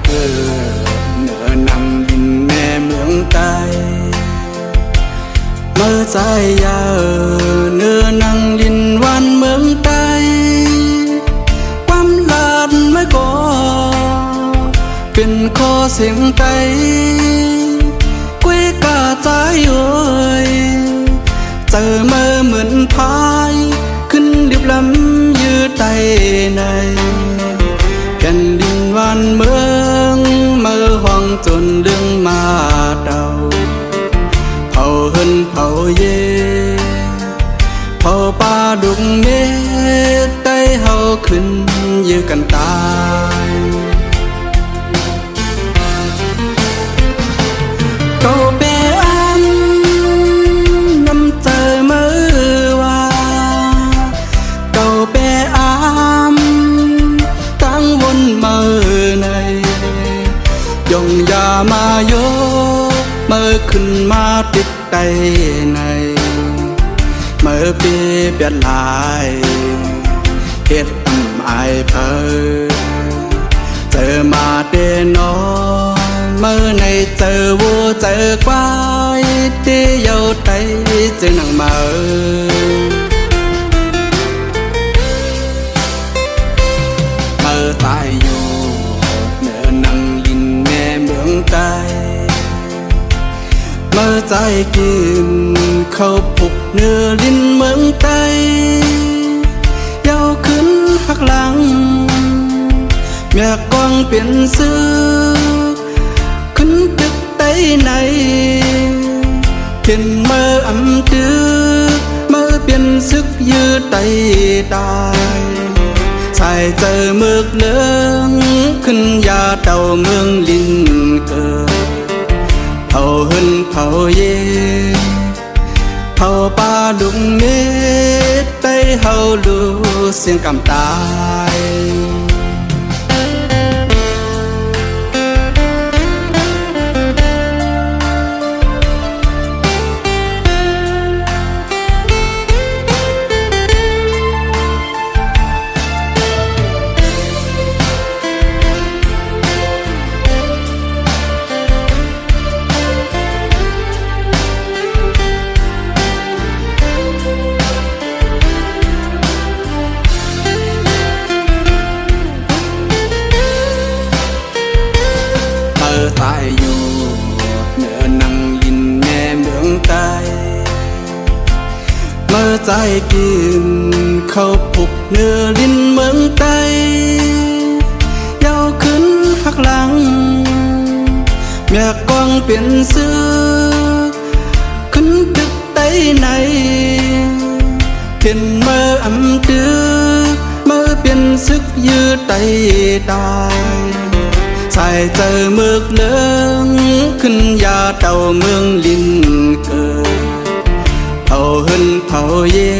เกิดเนื้อนำดินแม่เมืองใต้เมื่อใจยาเนื้อนังลินวันเมืองใต้ความลาดไม่ก่อเป็นคอเสียงไตกุ้ยกาใจเอ่ยเจอเมื่อเหมือนพายขึ้นริบลำยืดไตในแผ่นดินวันเมืองเมื่อห้องจนเรื่องมาเดาเผาเฮินเผาเย่เผาป่าดุงเมฆใต้เฮาขึ้นยื้อกันตายเก่าเปอันน้ำเจอมือว่าเก่าเปอามตั้งวนมือในยงยามาโยเมื่อขึ้นมาติดใต้ในเมื่อปีเปลี่ยนลายเฮ็ดอายเพอเจอมาเดนอเมื่อในเจอวัวเจอควายที่เยาไตเจอหนังมาเมื่อตายอยู่เนื้อนังลินแม่เมืองใต้เมื่อใจกินเข้าปุกเนื้อลิ้นเมืองใต้เยาขึ้นหักหลังแม่กองเปลี่ยนซื้อขึ้นตึกใต้ในเห็นเมื่ออำตึกเมื่อเปลี่ยนซึกยืดไตตายใส่เจอเมือกเหลืองขึ้นยาเต่าเมืองลินเกิดเผาเฮินเผาเย่เผาป่าดุงเมฆใต้เฮาลูเสียงกำตายตายอยู่เนื้อนังลินแม่เมืองใต้เมื่อใจกินเข้าปุกเนื้อลิ้นเมืองใต้เยาขึ้นหักหลังแม่กองเปลี่ยนซื้อขึ้นตึกใต้ในเห็นเมื่ออำตึกเมื่อเปลี่ยนซึกยืดไตตายใส่เจอเมือกเหลืองขึ้นยาเต่าเมืองลินเกิดเผาเฮินเผาเย่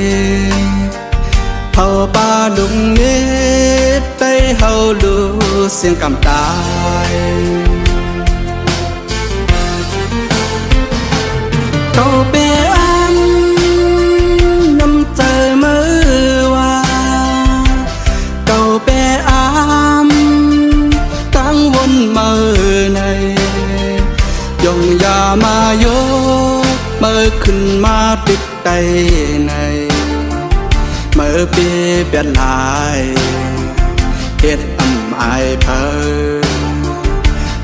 เผาป่าดุงเมฆใต้เฮาลูเสียงกำตายเก่าเปอันน้ำเจอมือว่าเก่าเปอามตั้งวนมือในยงยามาโยเมื่อขึ้นมาติดใต้ในเมื่อปีเปลี่ยนลายเฮ็ดอายเพอ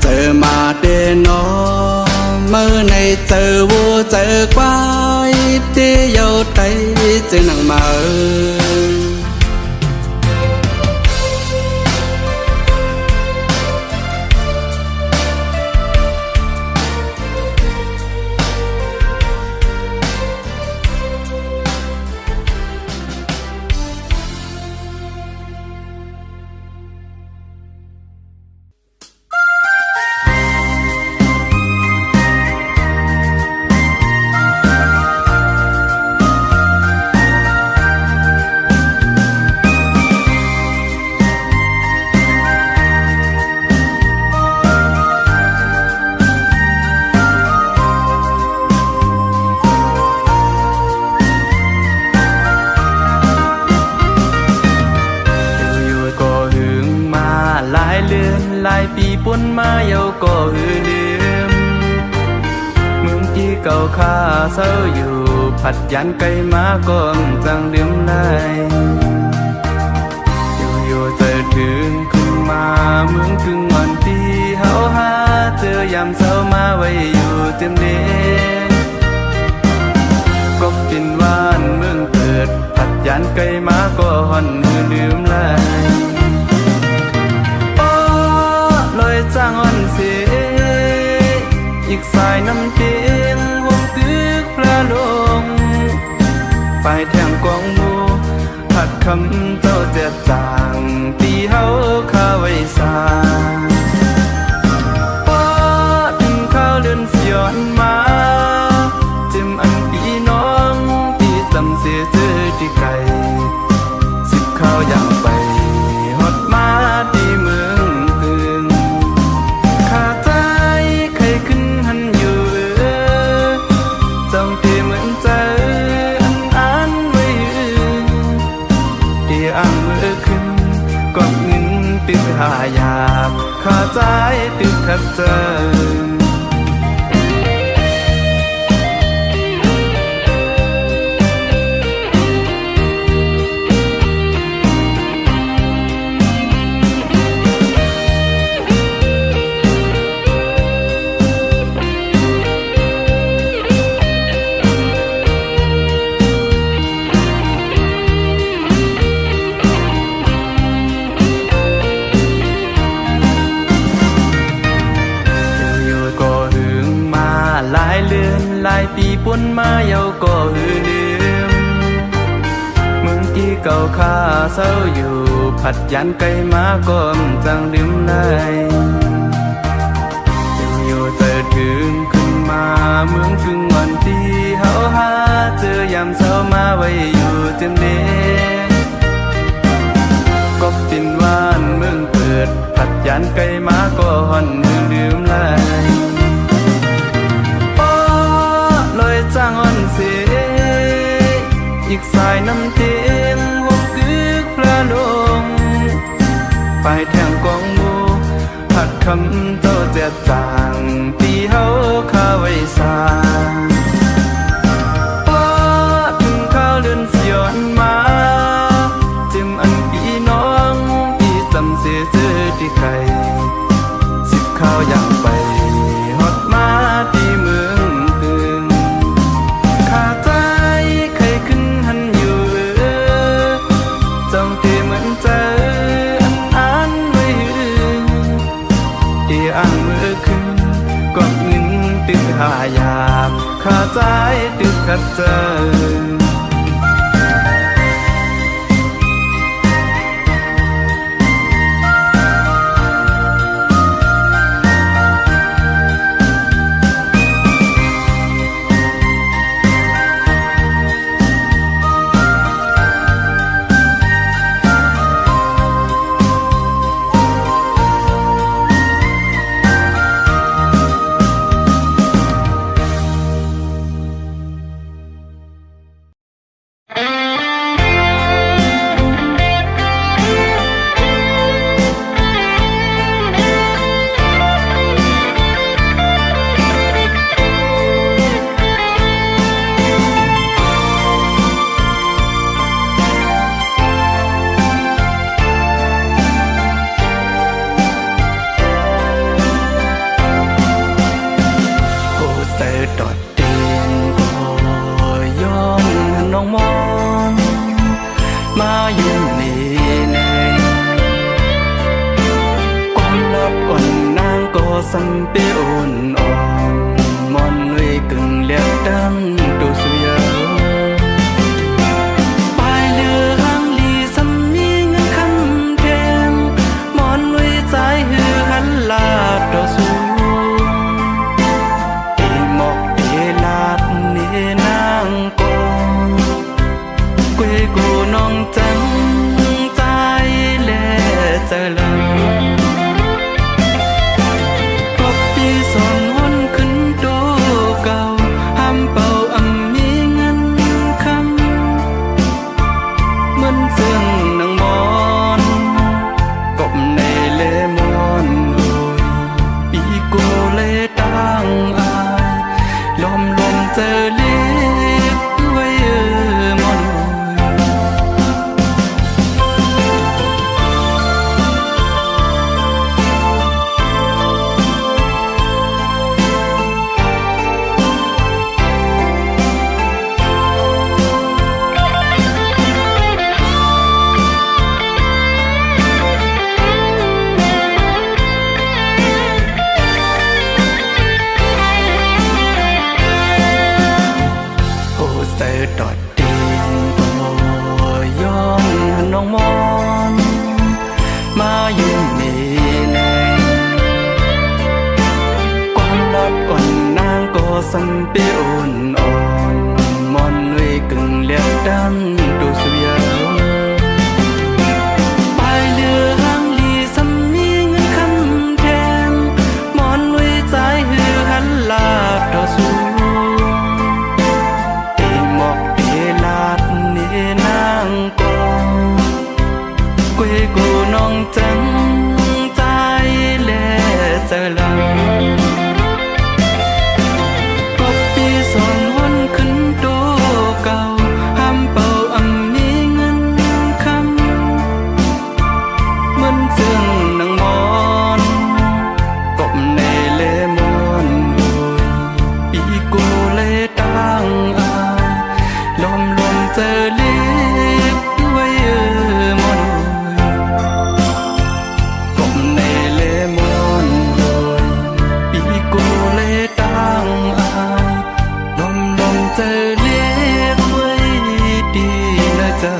เจอมาเดนอเมื่อในเจอวัวเจอควายที่เยาไตเจอหนังมา หลายปีป่นมาเยาก็หือลืมเมืองที่เก่าข้าเศร้าอยู่ผัดยันไกลมาก็จังลืมได้อยู่เจอถึงขึ้นมาเมืองถึงวันที่เฮาหาเจอยามเศร้ามาไว้อยู่เต็มเดก็เป็นว่านเมืองเกิดผัดยันไกลมาก็ห่อนหือลืมลายลอยจ้างอ่อนเสียอีกสายน้ำเตียงวงตึกพระลงไปแทงกองมูผัดคำเจ้าเจ็ดจางตีเฮาข้าไว้สาป้อถึงข้าวเลื่อนเสียนมาจิมอันพี่น้องที่จำเสียเจอที่ไกลสิบข้าวอย่างไปฮอดมาที่เมืองตึงข้าใจใครขึ้นหันอยู่จำที่เหมือนใจอันไว้ที่อ่างมือขึ้นกอบเงินตึกหายาบข้าใจตึกขัดเจอหลายปีป่นมาเยาก็หือลืมเมืองที่เก่าข้าเศร้าอยู่ผัดยันไกลมาก็จังลืมได้อยู่เจอถึงขึ้นมาเมืองถึงวันที่เฮาหาเจอยามเศร้ามาไว้อยู่เต็มเดก็เป็นว่านเมืองเปิดผัดยันไกลมาก็ห่อนลืมลายจ้างอ่อนเสียอีกสายน้ำเตียงวงตึกพระลงไปแทงกองมูผัดคำเจ้าเจ็ดจางตีเฮาข้าไว้สาป้อถึงข้าวเลื่อนเสียนมาจิมอันพี่น้องที่จำเสียเจอที่ไกลสิบข้าวอย่างไปฮอดมาที่เมืองตึงข้าใจใครขึ้นหันอยู่จำที่เหมือนเจออันไว้ที่อ่างมือขึ้นกอบเงินตึกหายาบข้าใจตึกขัดเจอสันเปียอ่อนอ่อนมอนลุยกึ่งเลียกดังดูสุยาปลายเรือหางลีสำมีเงินคำเทมมอนลุยใจหือหันลาดดอสูตีหมอกเอลาดเนนางกองกุยกูน้องจังใจเล่เจอลังสอน สันเปียอ่อนอ่อนมอนเวยกึ่งเลียดันดูสุยาปลายเรือหางลีสัมมีเงินคำแทนมอนเวยใจหือหันลาดต่อสู้เอหมอกเอลาดเนนางกองกวยกูน้องจังใจแลเจอลังก็ปีสอนวนขึ้นโตเก่าห้ามเป่าอำมีเงินคำเหมือนเจืองนางมอนกบในเลมอนโอยปีกูเลตังอายลมลมเจอเล็บด้วยมอนกบในเลมอนโอยปีกูเลตังอายลมลมเจอเล็บด้วยดีนะจ๊ะ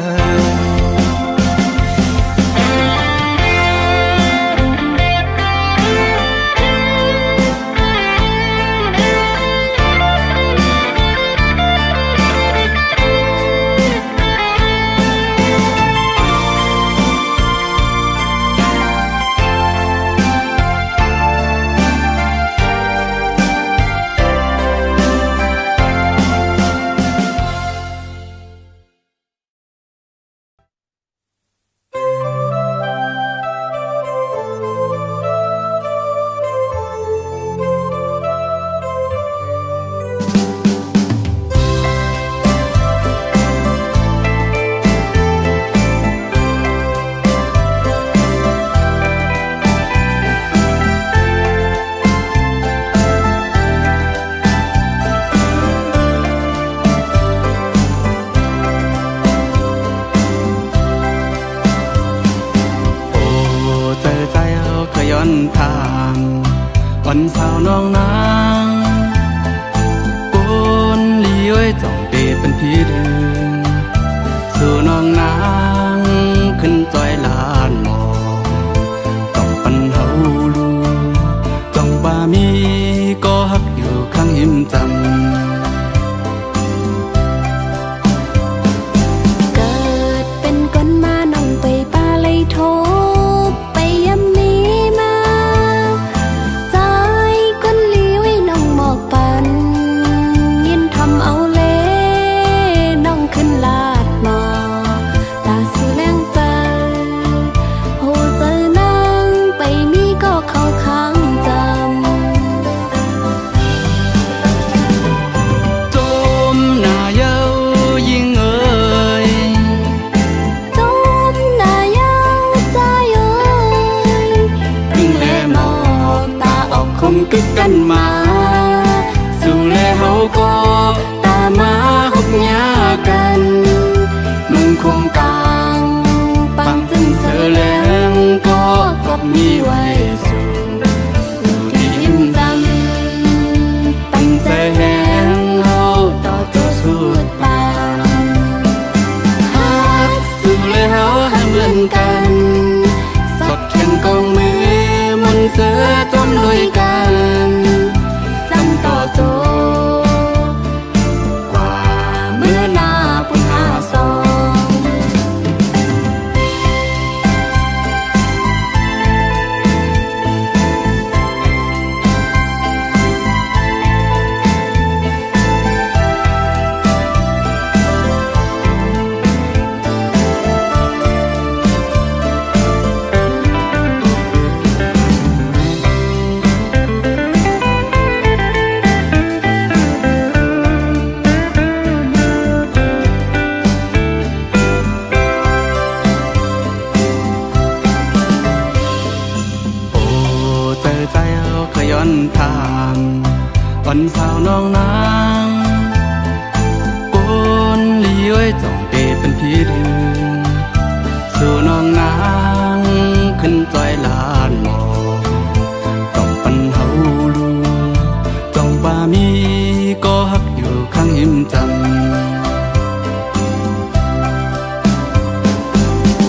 โอ้เจอใจเอาขย้อนทางวันสาวน้องนางโกนลีไว้จ้องเตเป็นพี่เดินสู่น้องนางขึ้นจอยลานหมองจ้องปันเฮาลูจ้องบ่ามีก็ฮักอยู่ข้างหิมจำ เกิดเป็นคนมาน้องไปป่าเลยโทไปยำมีมาใจคนลีไว้น้องหมอกปันยินทำเอาเล่น้องขึ้นลาดหมอตาสิแรงใจโหเจอนางไปมีก็เข้าข้างจำ จมหน้าเย้ายิ่งเอ่ย จมหน้ายาวใจเอ้ย พึ่งแลหมอกตาออกคมกึกกันมาสู่แลเฮาก็ตามมาฮบยากันมึงคงกลางปังจึงเสือแหลงก็กบมีไว้สู่อยู่ที่หิมจำตั้งใจแหงเฮาต่อเจ้าสุดปานฮักสู่แลเฮาห้ามเลื่อนกันสดแขนกองมือมนต์เสือจมลุยกันจำต่อโจกว่าเมื่อหน้าปุ่นหาสอง อนทางวันสาวน้องนางโกนลีไว้จ้องเตเป็นพี่เดือสู่น้องนางขึ้นจอยลานหมอกจ้องปันเฮาลูจ้องบ่ามีก็ฮักอยู่ข้างหิมจำ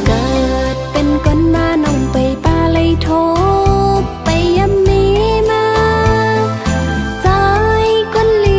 เกิดเป็นคนมาน้องไปป่าเลยโทไปยำมีมาใจคนลี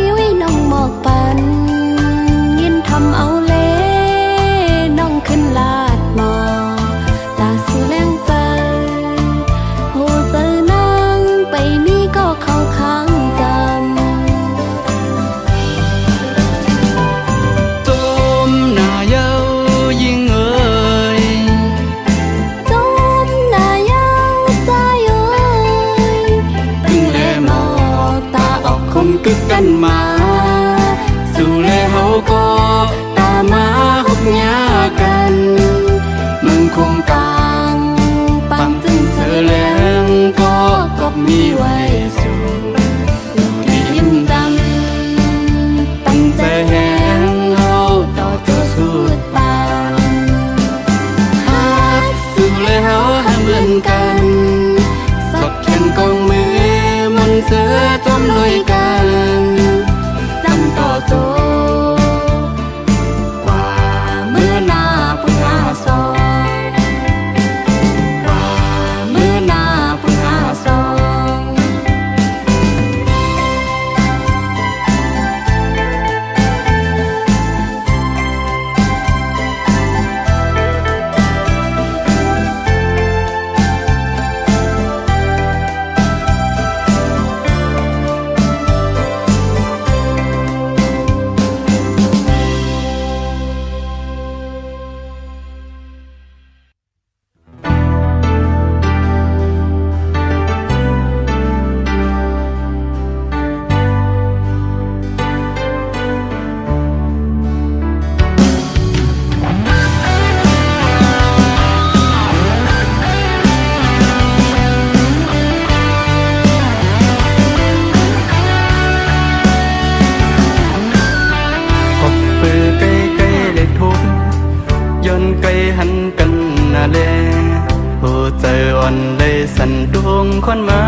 อ่อนเลยสั่นดวงควันมา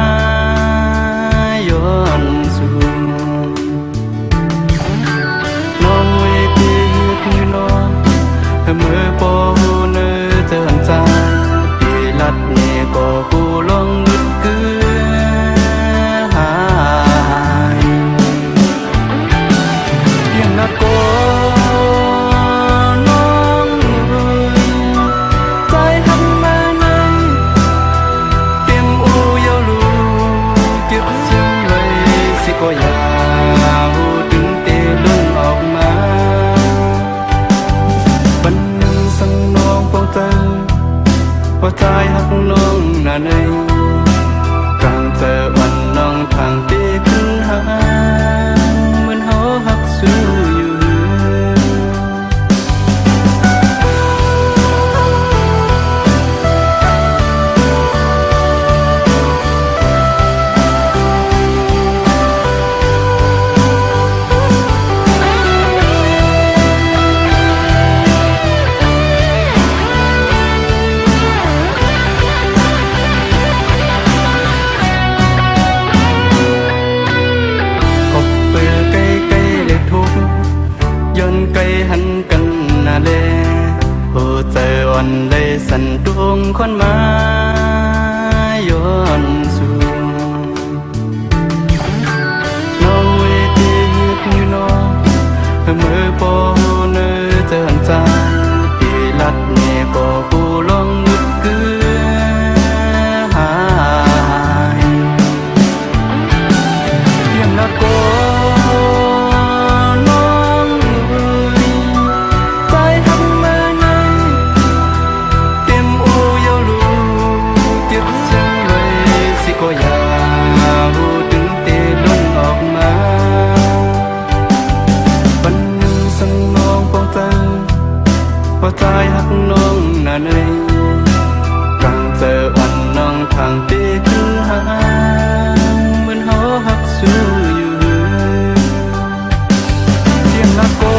ย้อนสู่น้องเวทีอยู่น้องเมื่อปอหูเนื้อเตือนใจปีลัดเนี่ยก็กูลองนึกเกือหายเพียงนัดก็น้องใจหันมาในเตรียมอูเยาลูเก็บเสียงไว้สิก็อยากหูถึงเตลุ่นออกมาปันสังน้องปองเจอว่าใจหักน้องนาในกลางเจอวันน้องทางตีขึ้นหาเหมือนเขาหักสู้อยู่ไกลหันกันนาเลโอ้ใจอ่อนเลยสั่นดวงควันมาย้อนสู่น้องเวทีอยู่น้องเมื่อปอเนื้อเตือนใจปีลัดเนี่ยก็กูลองนึกเกือหายเพียงนัดก็ก็อยากหูถึงเตลุ่นออกมาปันหนึ่งสังน้องปองเจอว่าใจหักน้องนาในกลางเจอวันน้องทางตีขึ้นหาเหมือนเขาหักสู้อยู่เพียงละก็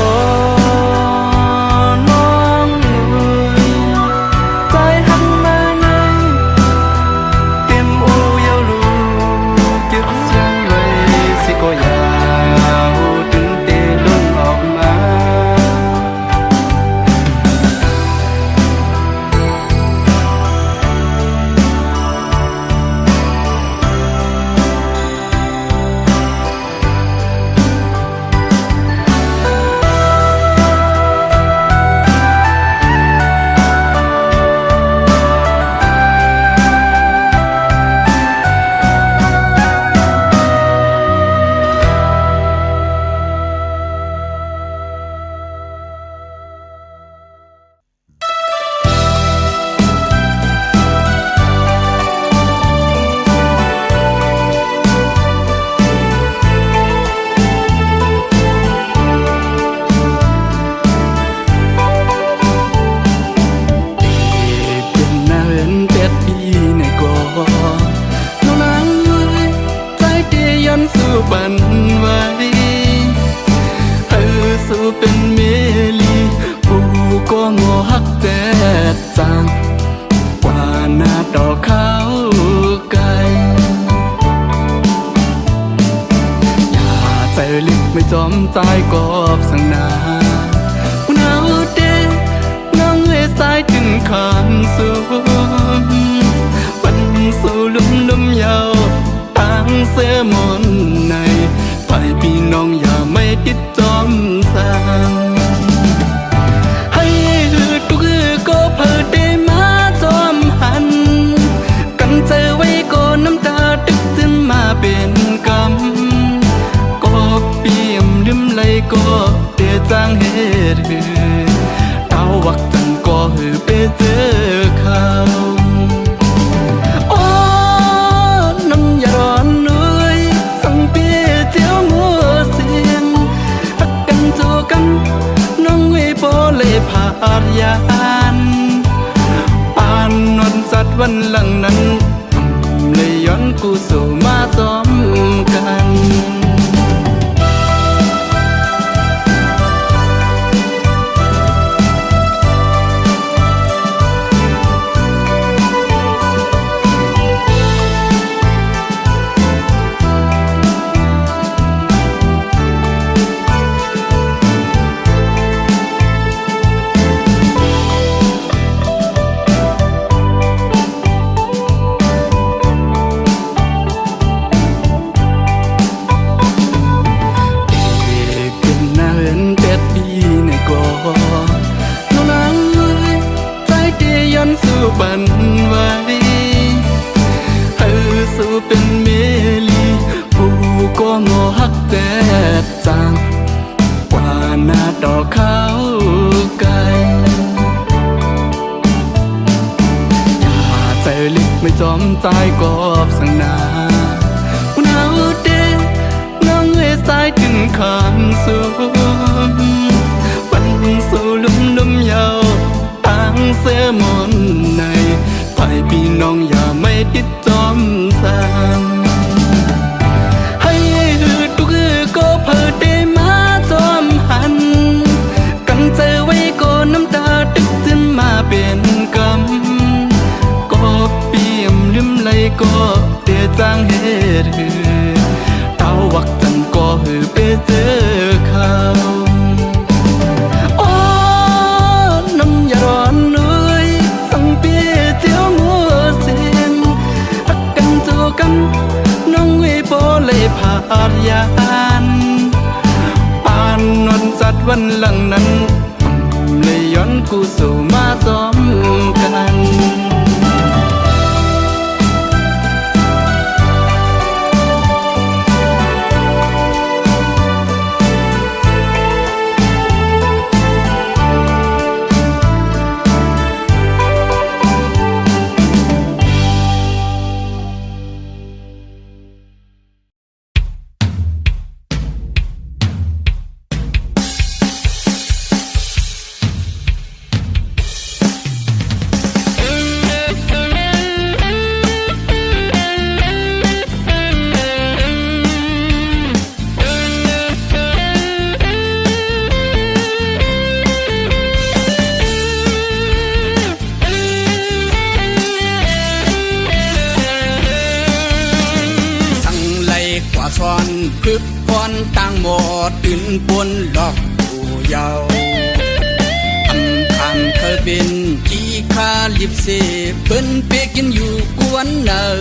บันไว้สู้เป็นเมลีผู้ก็งอหักแต่จังกว่าหน้าดอกข้าวไก่อย่าใจลิบไม่จอมใจกอบสังนาอุณาวเดน้องเวสายถึงคำสูงบันสู่ลุ่มยาวตั้งเสื้อมนในฝ่ายพี่น้องอย่าไม่ติดจอมสั่งให้หืดทุกหือก็เพิดได้มาจอมหันกันเจอไว้ก็น้ำตาตึกขึ้นมาเป็นกำก็เปี่ยมลืมไหลก็เตียจางเหตุหือดาววักจันก็หือไปเจอเขาน้องเวโปเลยผาดยานปานนวลสัตว์วันหลังนั้นเลยย้อนกูสู่มาซ้อมกัน ลิกไม่จอมใจกอบสังนาหนาวเดน้องเอสายถึงคำสูงวันสู่ลุ่มยาวต่างเสื้อมนในไทยพี่น้องอย่าไม่ติดจอมสังให้หืดทุกคือก็เพิ่ได้มาจอมหันกันเจอไว้ก็น้ำตาตึกขึ้นมาเป็นกำก็เปี่ยมลืมไหลก็เตียจางเหตุเต้าวักจันก็หือไปเจอเขาโอ้น้ำยาร้อนเลยสังเปียเจียวมัวเสียงรักกันจูกันน้องเวโปเลยผาดยานปานวันจัดวันหลังนั้นเลยย้อนกูสู่มาซ้อมกัน ซ้อนพึกพรต่างหมดตื่นปนหลอกผู้เยาว์อำคำเคยเป็นขี้ข้าลิบเสเพิ่นเปกินอยู่กวนเนย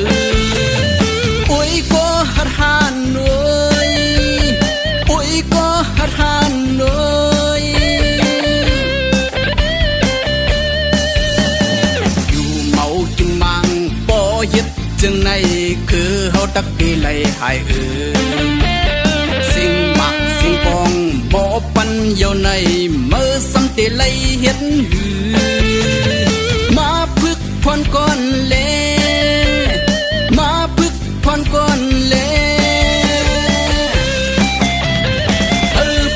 โอ้ยก็หัดหานหน่อยโอ้ยก็หัดหานหน่อยอยู่เมากินมังบ่เฮ็ดจึงในคือเฮาตักดีไหลหายสิ่งมักสิ่งปองบ่ปันเยาในเมื่อสัมติไหลเฮ็ดหือมาพึกพรก่อนแลมาพึกพรก่อนแล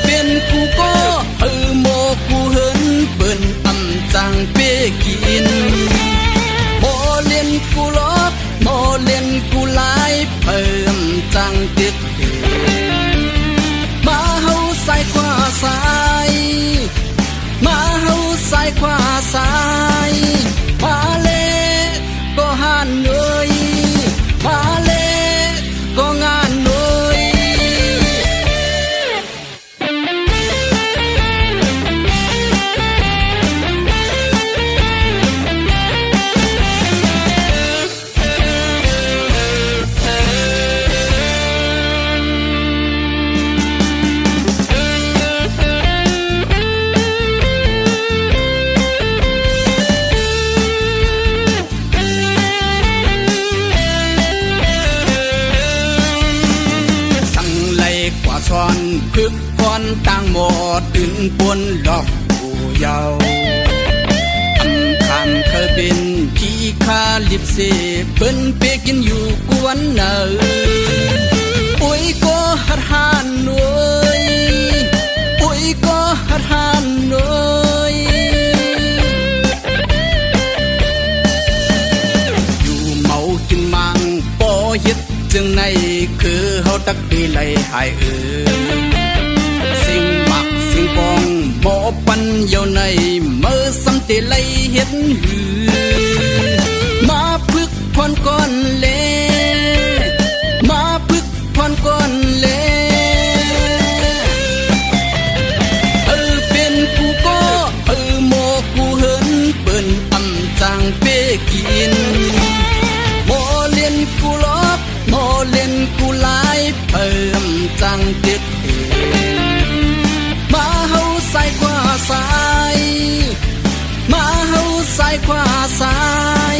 เป็นกูก็โมกูเหินเปิ้นอำจังเปกินบ่เล่นกูลอกบ่เล่นกูหลายเพิ่มจังติดมาเฮาใส่ขวาซ้ายมาเฮาใส่ขวาซ้ายมาเลก็หันเอ้ยมาเลก็งานเอ้ยซ้อนพึกพรต่างหมดตื่นปนหลอกผู้เยาว์อำคำเคยเป็นขี้ข้าลิบเสเปิ้นเปกินอยู่กวนเนยโอ้ยก็หัดหานหน่อยโอ้ยก็หัดหานหน่อยอยู่เมากินมังป่อเฮ็ดจึงในคือเฮาตักดีไหลหายสิ่งมักสิ่งปองบ่ปันเยาในเมื่อสัมติไหลเฮ็ดหือมาพึกพรก่อนแลมาพึกพรก่อนแลเป็นกูก็โมกูเหินเปิ้นอำจังเปกินบ่เล่นกูลอกบ่เล่นกูหลายเพิ่มจังติดมาเฮาใส่ขวาซ้ายมาเฮาใส่ขวาซ้าย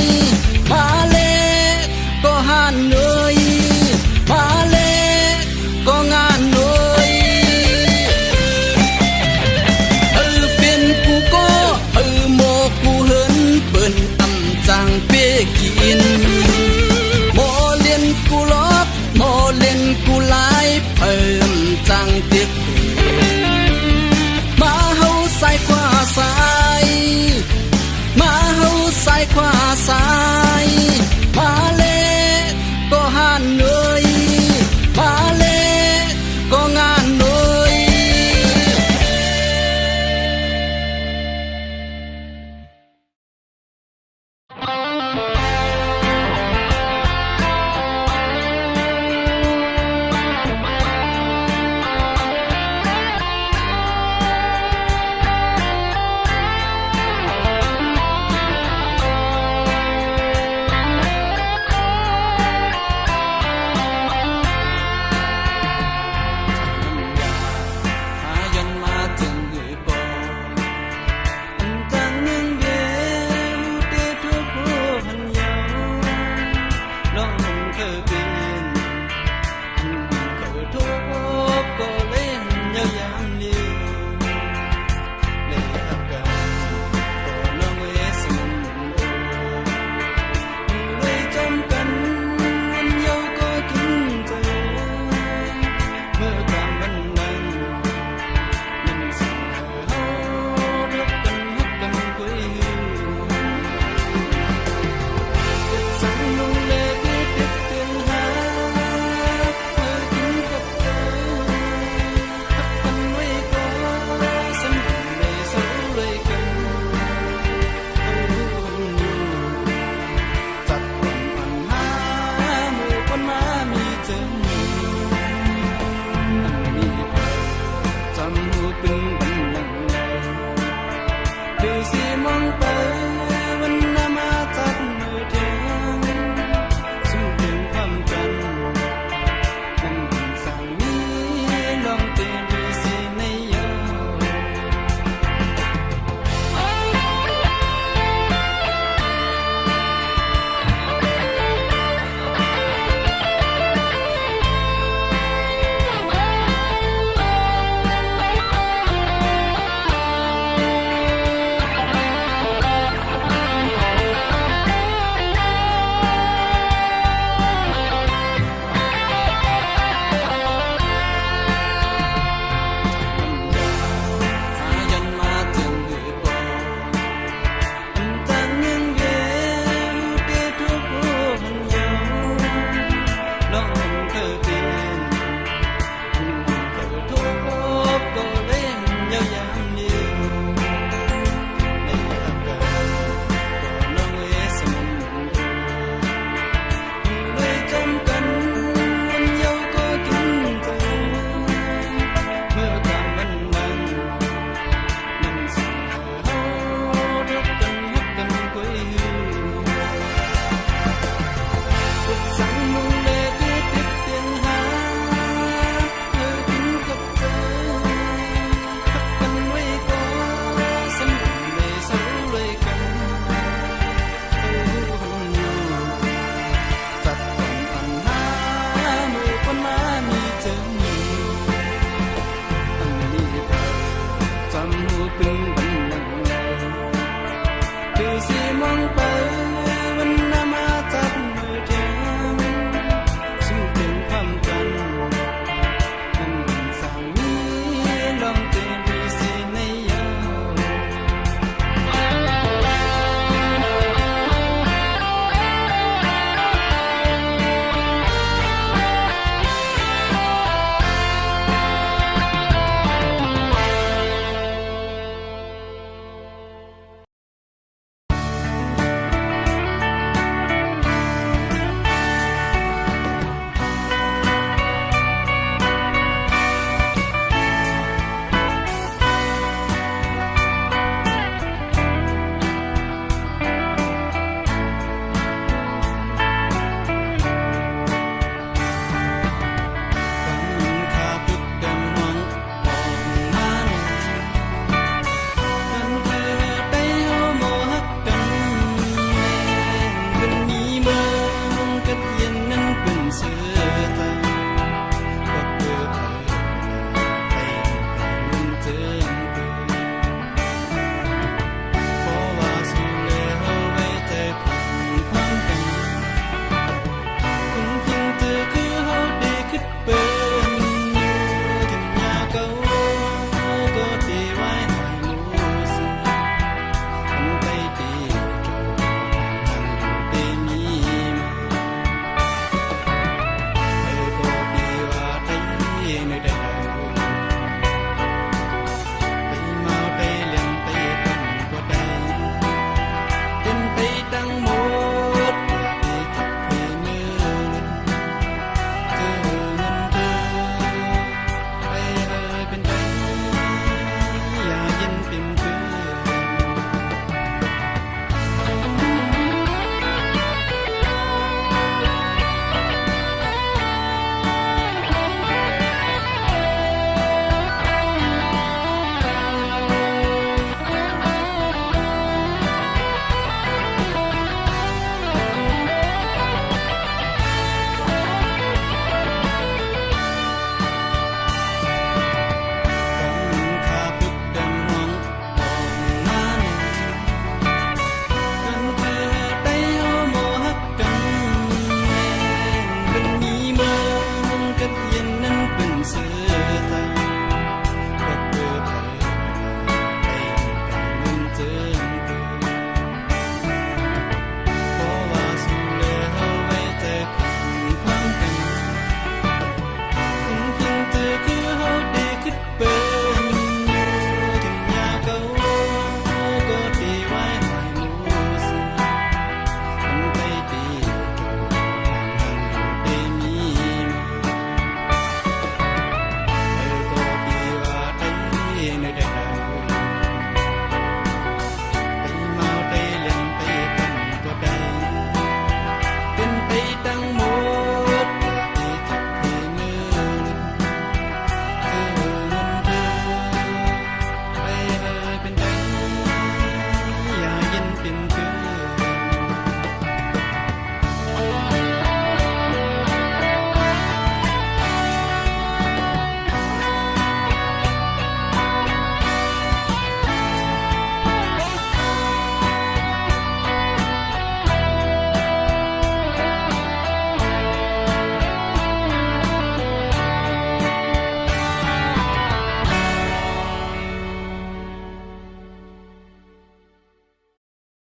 มาเลก็หันเอ้ยมาเลก็งานเอ้ยเป็นกูก็โมกูเหินเปิ้นอำจังเป กินโมเลียนกูลบโมเลียนกูหลายเพิ่มจังเตียกมาเฮาใส่ขวาซ้ายมาเฮาใส่ขวาซ้าย